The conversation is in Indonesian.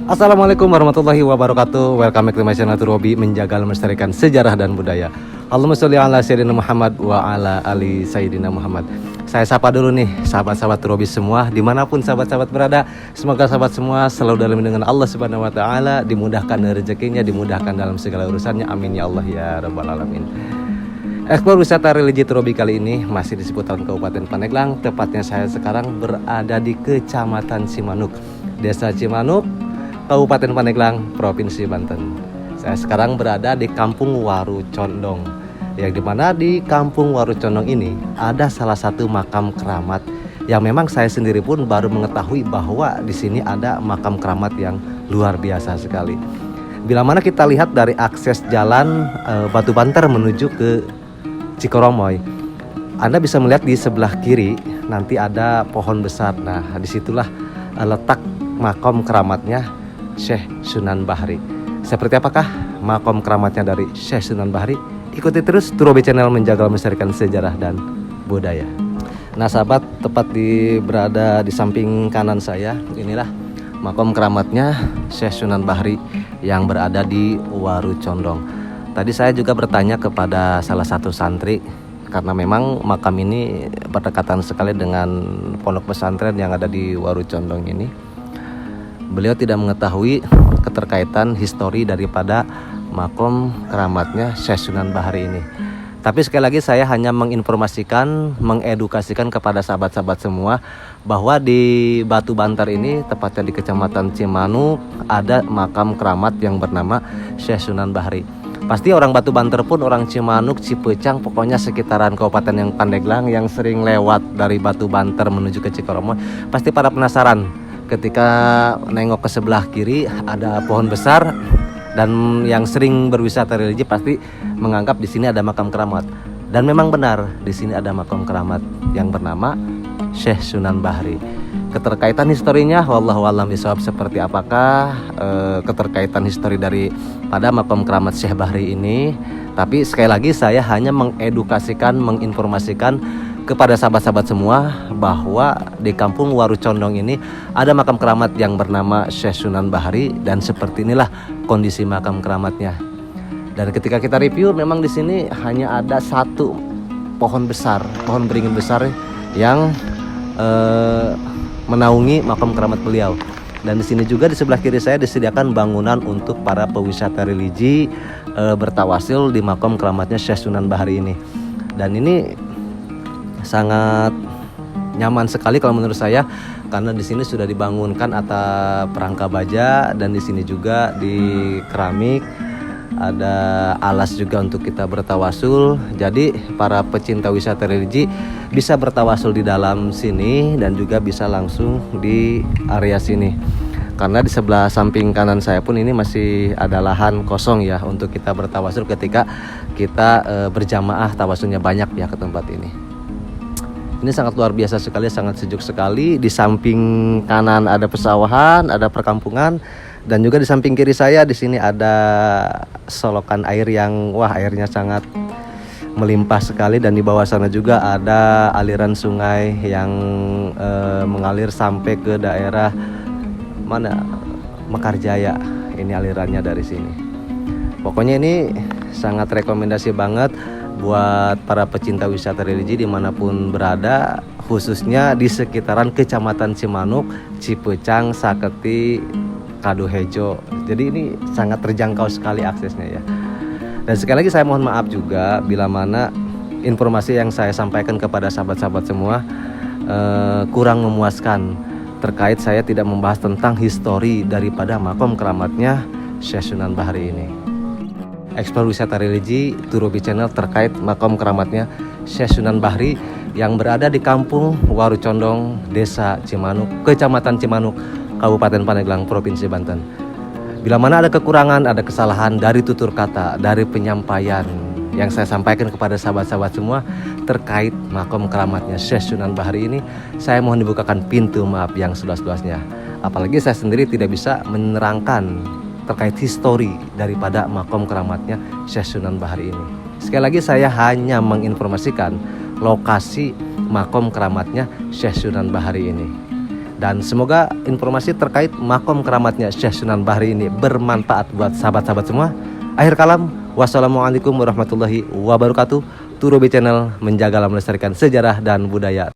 Assalamualaikum warahmatullahi wabarakatuh. Welcome back to my channel Turobi, menjaga melestarikan sejarah dan budaya. Allahumma sholli ala sayyidina Muhammad wa ala ali sayyidina Muhammad. Saya sapa dulu nih sahabat-sahabat Turobi semua, dimanapun sahabat-sahabat berada. Semoga sahabat semua selalu dalam lindungan Allah Subhanahu Wa Taala, dimudahkan rezekinya, dimudahkan dalam segala urusannya. Amin ya Allah ya Rabbal Alamin. Eksplor wisata religi Turobi kali ini masih di seputaran Kabupaten Pandeglang. Tepatnya saya sekarang berada di Kecamatan Cimanuk, Desa Cimanuk, Kabupaten Pandeglang, Provinsi Banten. Saya sekarang berada di Kampung Waru Condong, yang dimana di Kampung Waru Condong ini ada salah satu makam keramat yang memang saya sendiri pun baru mengetahui bahwa di sini ada makam keramat yang luar biasa sekali. Bila mana kita lihat dari akses jalan Batu Banter menuju ke Cikoromoy, Anda bisa melihat di sebelah kiri nanti ada pohon besar. Nah, disitulah letak makam keramatnya Syekh Sunan Bahri. Seperti apakah makam keramatnya dari Syekh Sunan Bahri? Ikuti terus Turobi Channel, menjaga melestarikan sejarah dan budaya. Nah sahabat, tepat berada di samping kanan saya, inilah makam keramatnya Syekh Sunan Bahri yang berada di Waru Condong. Tadi saya juga bertanya kepada salah satu santri, karena memang makam ini berdekatan sekali dengan pondok pesantren yang ada di Waru Condong ini. Beliau tidak mengetahui keterkaitan histori daripada makom keramatnya Syekh Sunan Bahri ini. Tapi sekali lagi saya hanya menginformasikan, mengedukasikan kepada sahabat-sahabat semua bahwa di Batu Banter ini, tepatnya di Kecamatan Cimanuk, ada makam keramat yang bernama Syekh Sunan Bahri. Pasti orang Batu Banter pun, orang Cimanuk, Cipecang, pokoknya sekitaran kabupaten yang Pandeglang yang sering lewat dari Batu Banter menuju ke Cikoromoy, pasti pada penasaran. Ketika nengok ke sebelah kiri ada pohon besar, dan yang sering berwisata religi pasti menganggap di sini ada makam keramat. Dan memang benar, di sini ada makam keramat yang bernama Syekh Sunan Bahri. Keterkaitan historinya wallahu a'lam bishawab seperti apakah keterkaitan histori dari pada makam keramat Syekh Bahri ini. Tapi sekali lagi saya hanya mengedukasikan, menginformasikan kepada sahabat-sahabat semua bahwa di Kampung Waru Condong ini ada makam keramat yang bernama Syekh Sunan Bahri, dan seperti inilah kondisi makam keramatnya. Dan ketika kita review, memang di sini hanya ada satu pohon besar, pohon beringin besar yang menaungi makam keramat beliau. Dan di sini juga di sebelah kiri saya disediakan bangunan untuk para pewisata religi bertawasul di makam keramatnya Syekh Sunan Bahri ini. Dan ini sangat nyaman sekali kalau menurut saya, karena di sini sudah dibangunkan atap rangka baja, dan di sini juga di keramik ada alas juga untuk kita bertawasul. Jadi para pecinta wisata religi bisa bertawasul di dalam sini dan juga bisa langsung di area sini. Karena di sebelah samping kanan saya pun ini masih ada lahan kosong ya untuk kita bertawasul ketika kita berjamaah tawasulnya banyak ya ke tempat ini. Ini sangat luar biasa sekali, sangat sejuk sekali. Di samping kanan ada pesawahan, ada perkampungan, dan juga di samping kiri saya di sini ada solokan air yang airnya sangat melimpah sekali, dan di bawah sana juga ada aliran sungai yang mengalir sampai ke daerah mana Mekarjaya. Ini alirannya dari sini. Pokoknya ini sangat rekomendasi banget buat para pecinta wisata religi dimanapun berada, khususnya di sekitaran Kecamatan Cimanuk, Cipecang, Saketi, Kaduhejo. Jadi ini sangat terjangkau sekali aksesnya ya. Dan sekali lagi saya mohon maaf juga bila mana informasi yang saya sampaikan kepada sahabat-sahabat semua kurang memuaskan, terkait saya tidak membahas tentang histori daripada makam keramatnya Syekh Sunan Bahri ini. Eksplor wisata religi Turobi Channel terkait makam keramatnya Syekh Sunan Bahri yang berada di Kampung Waru Condong, Desa Cimanuk, Kecamatan Cimanuk, Kabupaten Pandeglang, Provinsi Banten. Bila mana ada kekurangan, ada kesalahan dari tutur kata, dari penyampaian yang saya sampaikan kepada sahabat-sahabat semua terkait makam keramatnya Syekh Sunan Bahri ini, saya mohon dibukakan pintu maaf yang seluas-luasnya. Apalagi saya sendiri tidak bisa menerangkan terkait histori daripada makam keramatnya Syekh Sunan Bahri ini. Sekali lagi saya hanya menginformasikan lokasi makam keramatnya Syekh Sunan Bahri ini. Dan semoga informasi terkait makom keramatnya Syekh Sunan Bahri ini bermanfaat buat sahabat-sahabat semua. Akhir kalam, wassalamualaikum warahmatullahi wabarakatuh. Turobi Channel menjaga melestarikan sejarah dan budaya.